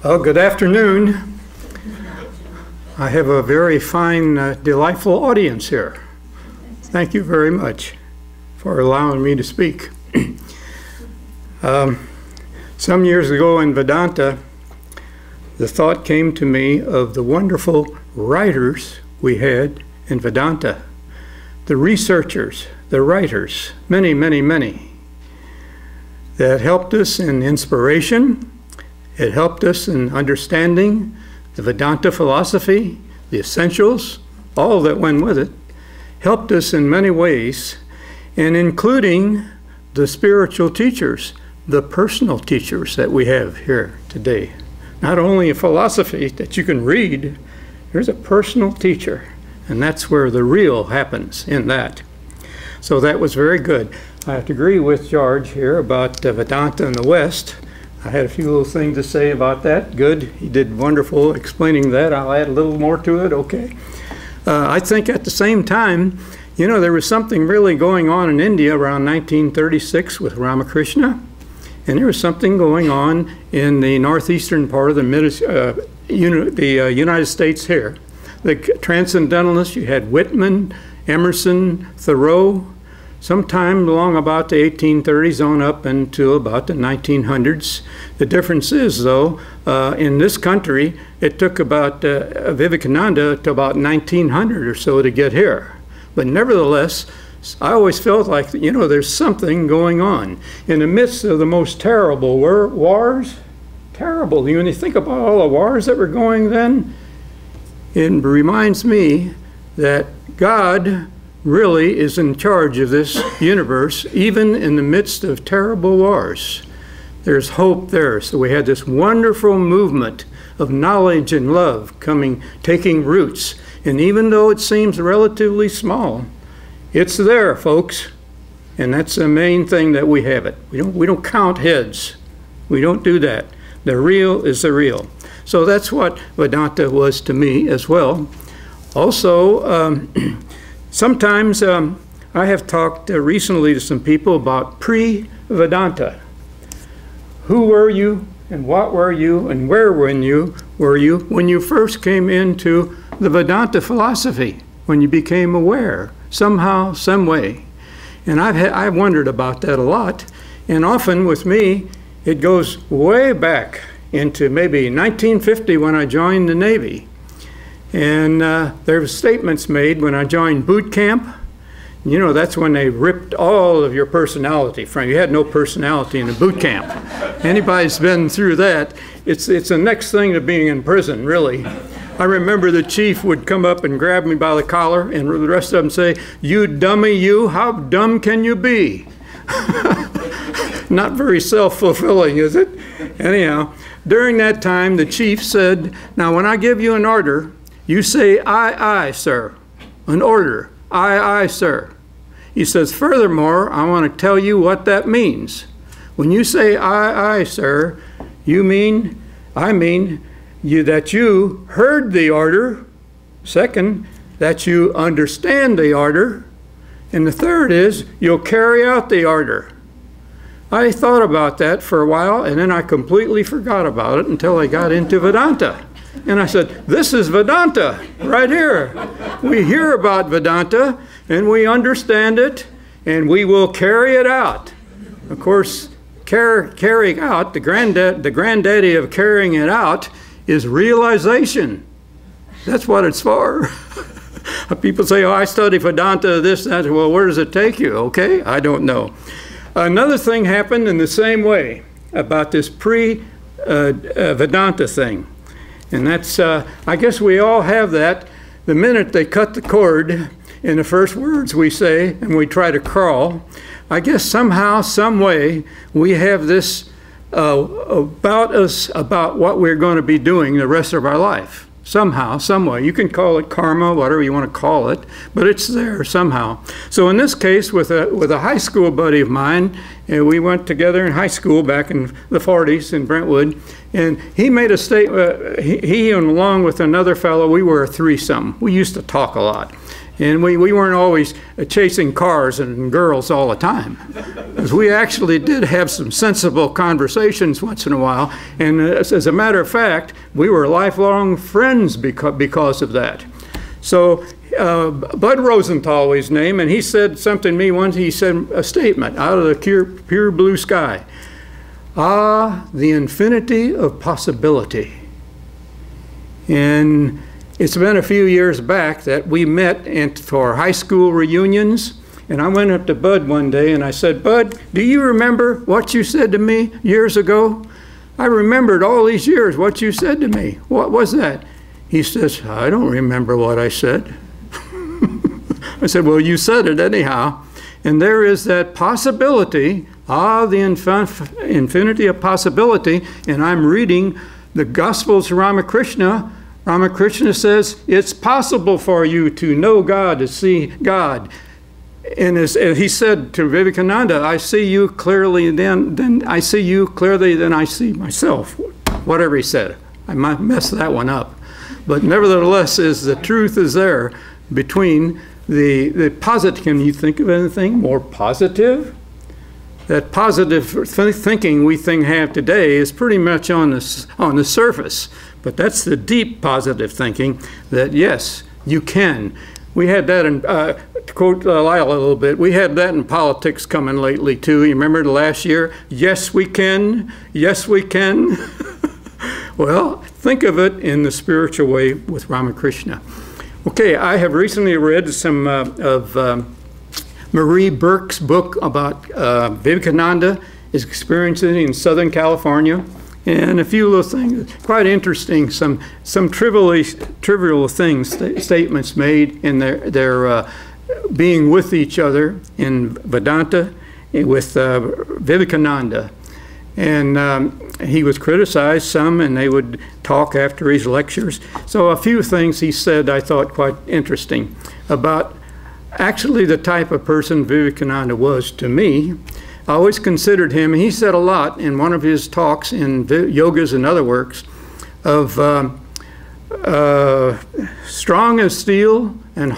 Well, good afternoon. I have a very fine, delightful audience here. Thank you very much for allowing me to speak. Some years ago in Vedanta, the thought came to me of the wonderful writers we had in Vedanta, the researchers, the writers, many, many, many, that helped us in inspiration. It helped us in understanding the Vedanta philosophy, the essentials, all that went with it, helped us in many ways, and including the spiritual teachers, the personal teachers that we have here today. Not only a philosophy that you can read, there's a personal teacher, and that's where the real happens in that. So that was very good. I have to agree with George here about Vedanta in the West. I had a few little things to say about that. Good. He did wonderful explaining that. I'll add a little more to it. Okay. I think at the same time, you know, there was something really going on in India around 1936 with Ramakrishna, and there was something going on in the northeastern part of the United States here. The Transcendentalists, you had Whitman, Emerson, Thoreau, sometime along about the 1830s on up until about the 1900s. The difference is, though, in this country, it took about Vivekananda to about 1900 or so to get here. But nevertheless, I always felt like, you know, there's something going on. In the midst of the most terrible wars, terrible. When you think about all the wars that were going then, it reminds me that God really is in charge of this universe, even in the midst of terrible wars. There's hope there. So we had this wonderful movement of knowledge and love taking roots. And even though it seems relatively small, it's there, folks. And that's the main thing that we have it. We don't count heads. We don't do that. The real is the real. So that's what Vedanta was to me as well. Also, sometimes I have talked recently to some people about pre-Vedanta. Who were you, and what were you, and where were you when you first came into the Vedanta philosophy, when you became aware, somehow, some way? And I've wondered about that a lot, and often with me, it goes way back into maybe 1950 when I joined the Navy. And there were statements made when I joined boot camp. You know, that's when they ripped all of your personality from you. You had no personality in a boot camp. Anybody's been through that, it's the next thing to being in prison, really. I remember the chief would come up and grab me by the collar, and the rest of them say, "You dummy, you, how dumb can you be?" Not very self-fulfilling, is it? Anyhow, during that time, the chief said, "Now, when I give you an order, you say, 'Aye, aye, sir.' An order, 'Aye, aye, sir.' He says, furthermore, I want to tell you what that means. When you say, 'Aye, aye, sir,' I mean that you heard the order. Second, that you understand the order. And the third is, you'll carry out the order." I thought about that for a while, and then I completely forgot about it until I got into Vedanta. And I said, this is Vedanta right here. We hear about Vedanta, and we understand it, and we will carry it out. Of course, carrying out, the granddaddy of carrying it out is realization. That's what it's for. People say, oh, I study Vedanta, this, that. Well, where does it take you? Okay, I don't know. Another thing happened in the same way about this pre-Vedanta thing. And that's, I guess we all have that. The minute they cut the cord in the first words we say and we try to crawl, I guess somehow, some way, we have this about us, about what we're going to be doing the rest of our life. Somehow, some way. You can call it karma, whatever you want to call it, but it's there somehow. So in this case, with a high school buddy of mine, we went together in high school back in the 40s in Brentwood, and he made a statement, he and along with another fellow, we were a threesome. We used to talk a lot. And we weren't always chasing cars and girls all the time. Because we actually did have some sensible conversations once in a while. And as a matter of fact, we were lifelong friends because of that. So Bud Rosenthal was his name, and he said something to me once. He said a statement out of the pure blue sky. Ah, the infinity of possibility. And it's been a few years back that we met for high school reunions, and I went up to Bud one day and I said, Bud, do you remember what you said to me years ago? I remembered all these years what you said to me. What was that? He says, I don't remember what I said. I said, well, you said it anyhow. And there is that possibility, the infinity of possibility, and I'm reading the Gospels of Ramakrishna. Ramakrishna says, it's possible for you to know God, to see God. And he said to Vivekananda, I see you clearly then I see you clearly than I see myself. Whatever he said. I might mess that one up. But nevertheless, the truth is there between the positive. Can you think of anything more positive? That positive thinking we have today is pretty much on the surface. But that's the deep positive thinking that, yes, you can. We had that in, to quote Lyle a little bit, we had that in politics coming lately too. You remember the last year? Yes, we can. Yes, we can. Well, think of it in the spiritual way with Ramakrishna. Okay, I have recently read some of Marie Burke's book about Vivekananda, his experiences in Southern California. And a few little things, quite interesting, some trivial things, statements made in their being with each other in Vedanta with Vivekananda. And he was criticized some, and they would talk after his lectures. So a few things he said I thought quite interesting about actually the type of person Vivekananda was to me. I always considered him, he said a lot in one of his talks in Yogas and Other Works, of strong as steel and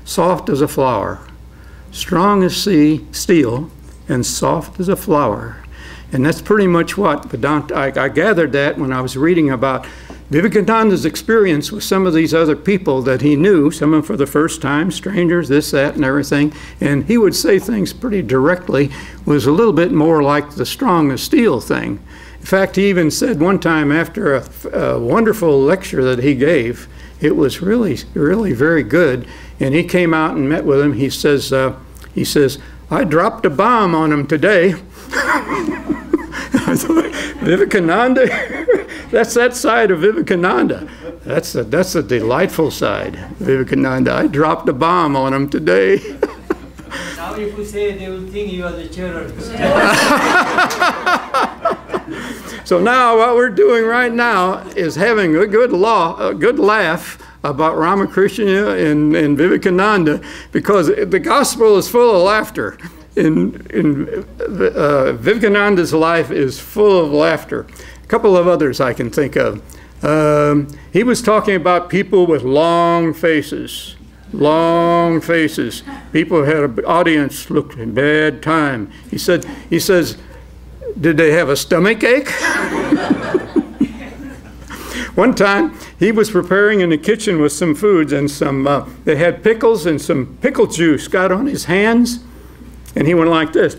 soft as a flower. Strong as steel and soft as a flower. And that's pretty much what Vedanta, I gathered that when I was reading about Vivekananda's experience with some of these other people that he knew, some of them for the first time, strangers, this, that, and everything. And he would say things pretty directly, was a little bit more like the strong as steel thing. In fact, he even said one time after a wonderful lecture that he gave, it was really, really very good. And he came out and met with him. He says, I dropped a bomb on him today. I thought, Vivekananda? That's that side of Vivekananda. That's a delightful side, Vivekananda. I dropped a bomb on him today. Now if you say, they will think you are the terrorist. So now what we're doing right now is having a good laugh about Ramakrishna and Vivekananda, because the gospel is full of laughter. Vivekananda's life is full of laughter. A couple of others I can think of. He was talking about people with long faces. Long faces. People had an audience looked in bad time. He says, did they have a stomach ache? One time, he was preparing in the kitchen with some foods, and they had pickles and some pickle juice got on his hands, and he went like this.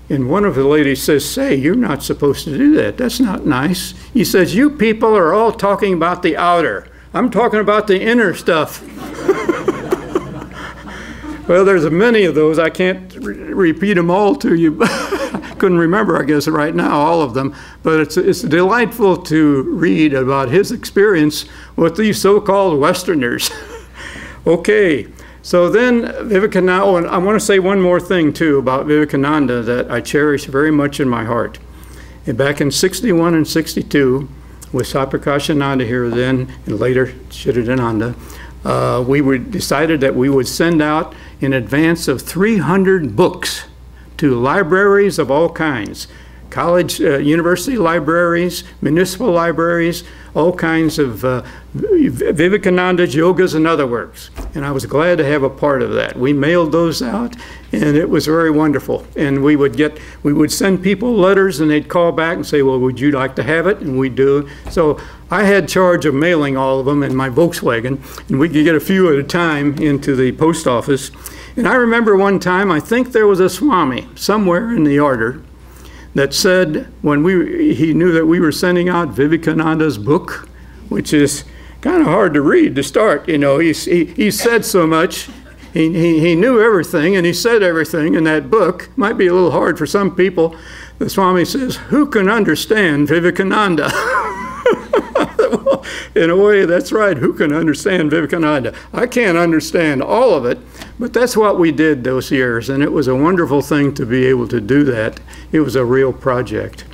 And one of the ladies says, say, you're not supposed to do that. That's not nice. He says, you people are all talking about the outer. I'm talking about the inner stuff. Well, there's many of those. I can't repeat them all to you. Couldn't remember, I guess, right now, all of them. But it's delightful to read about his experience with these so-called Westerners. Okay, so then Vivekananda, oh, and I want to say one more thing, too, about Vivekananda that I cherish very much in my heart. And back in 61 and 62, with Saprakasananda here then, and later Chidananda, we decided that we would send out in advance of 300 books to libraries of all kinds, college, university libraries, municipal libraries, all kinds of Vivekananda's yogas and other works. And I was glad to have a part of that. We mailed those out, and it was very wonderful. And we would send people letters, and they'd call back and say, well, would you like to have it? And we'd do. So I had charge of mailing all of them in my Volkswagen, and we could get a few at a time into the post office. And I remember one time, I think there was a Swami somewhere in the order that said, when he knew that we were sending out Vivekananda's book, which is kind of hard to read to start, you know, he said so much, he knew everything, and he said everything in that book. Might be a little hard for some people. The Swami says, who can understand Vivekananda? Well, in a way, that's right. Who can understand Vivekananda? I can't understand all of it, but that's what we did those years, and it was a wonderful thing to be able to do that. It was a real project.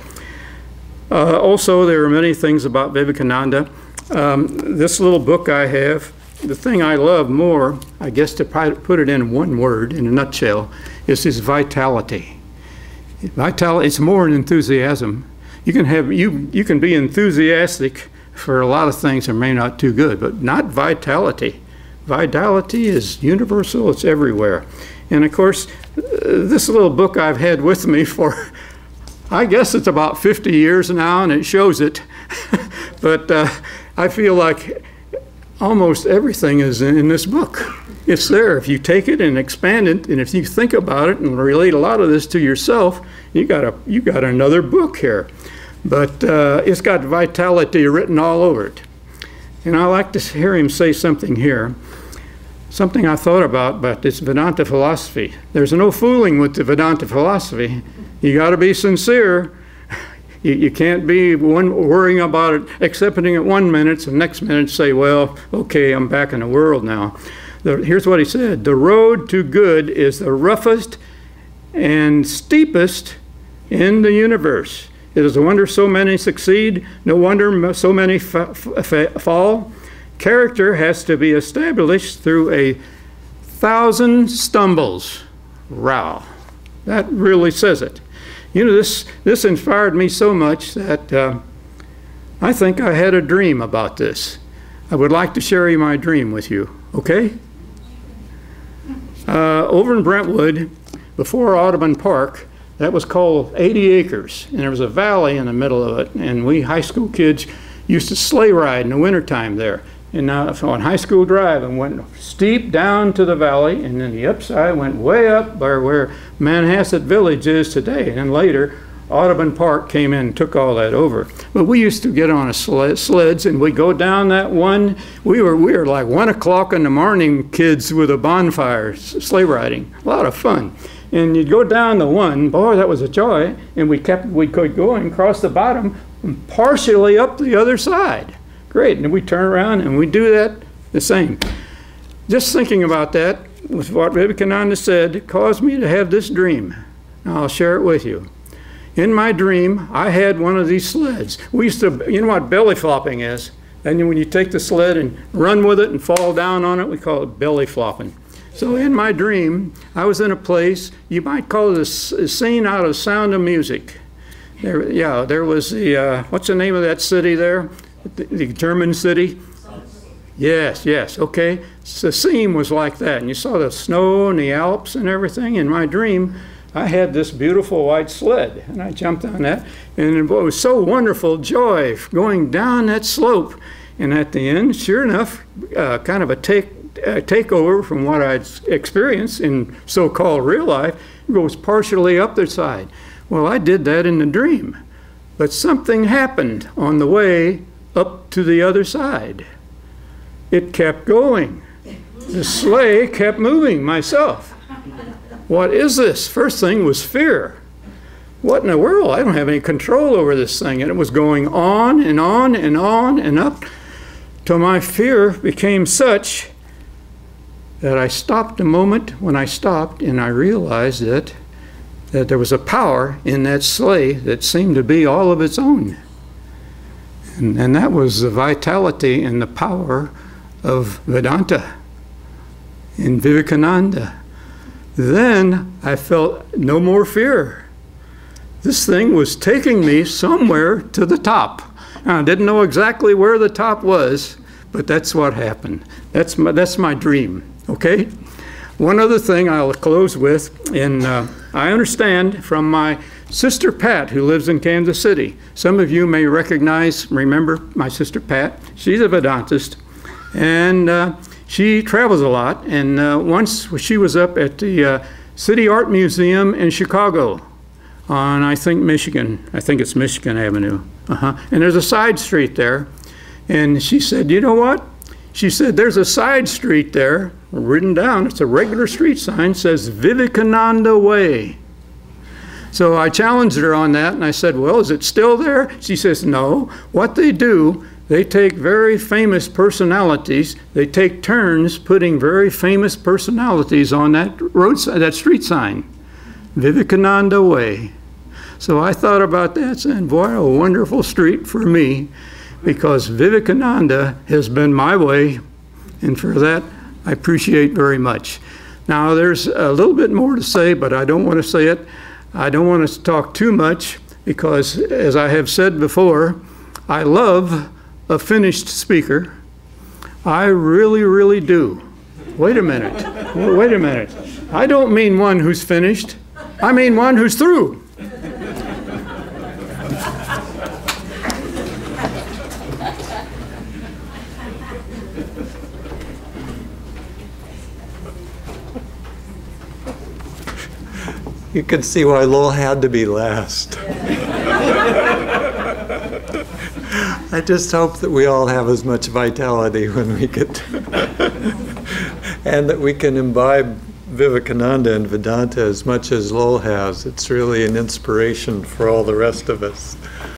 Also, there are many things about Vivekananda. This little book I have, the thing I love more, I guess to put it in one word, in a nutshell, is his vitality. It's more than enthusiasm. You can be enthusiastic for a lot of things that may not do good, but not vitality. Vitality is universal, it's everywhere. And of course, this little book I've had with me for, I guess it's about 50 years now, and it shows it. But I feel like almost everything is in this book. It's there. If you take it and expand it, and if you think about it and relate a lot of this to yourself, you got another book here. But it's got vitality written all over it. And I like to hear him say something here, something I thought about this Vedanta philosophy. There's no fooling with the Vedanta philosophy. You got to be sincere. You can't be worrying about it, accepting it one minute, and the next minute say, well, okay, I'm back in the world now. Here's what he said. The road to good is the roughest and steepest in the universe. It is a wonder so many succeed, no wonder so many fall. Character has to be established through 1,000 stumbles. Wow, that really says it. You know, this inspired me so much that I think I had a dream about this. I would like to share my dream with you, okay? Over in Brentwood, before Audubon Park, that was called 80 acres, and there was a valley in the middle of it, and we high school kids used to sleigh ride in the wintertime there. And now, so on High School Drive, and went steep down to the valley, and then the upside went way up by where Manhasset Village is today. And then later, Audubon Park came in and took all that over. But we used to get on a sleds, and we'd go down that one. We were like 1 o'clock in the morning kids with a bonfire, sleigh riding. A lot of fun. And you'd go down the one, boy, that was a joy, and we could go and cross the bottom and partially up the other side. Great, and we turn around and we do that the same. Just thinking about that with what Vivekananda said caused me to have this dream. Now I'll share it with you. In my dream, I had one of these sleds. We used to, you know what belly flopping is? And when you take the sled and run with it and fall down on it, we call it belly flopping. So in my dream, I was in a place, you might call it a scene out of Sound of Music. There was the, what's the name of that city there? The German city? Yes, okay. So the scene was like that, and you saw the snow and the Alps and everything. In my dream, I had this beautiful white sled, and I jumped on that, and it was so wonderful joy going down that slope. And at the end, sure enough, kind of a takeover from what I'd experienced in so-called real life, goes partially up the side. Well, I did that in the dream, but something happened on the way up to the other side. It kept going. The sleigh kept moving myself. What is this? First thing was fear. What in the world? I don't have any control over this thing. And it was going on and on and on and up till my fear became such that I stopped a moment when I stopped, and I realized that there was a power in that sleigh that seemed to be all of its own. And that was the vitality and the power of Vedanta and Vivekananda. Then I felt no more fear. This thing was taking me somewhere to the top. I didn't know exactly where the top was, but that's what happened. That's my dream, okay? One other thing I'll close with, and I understand from my sister Pat, who lives in Kansas City. Some of you may remember my sister Pat. She's a Vedantist, and she travels a lot. And once she was up at the City Art Museum in Chicago on, I think it's Michigan Avenue. And there's a side street there. And she said, you know what? She said, there's a side street there, written down. It's a regular street sign, says Vivekananda Way. So I challenged her on that, and I said, well, is it still there? She says, no. What they do, they take very famous personalities. They take turns putting very famous personalities on that street sign, Vivekananda Way. So I thought about that, saying, boy, a wonderful street for me, because Vivekananda has been my way, and for that, I appreciate very much. Now, there's a little bit more to say, but I don't want to say it. I don't want to talk too much, because as I have said before, I love a finished speaker. I really, really do. Wait a minute. Wait a minute. I don't mean one who's finished. I mean one who's through. You can see why Lowell had to be last. I just hope that we all have as much vitality when we get and that we can imbibe Vivekananda and Vedanta as much as Lowell has. It's really an inspiration for all the rest of us.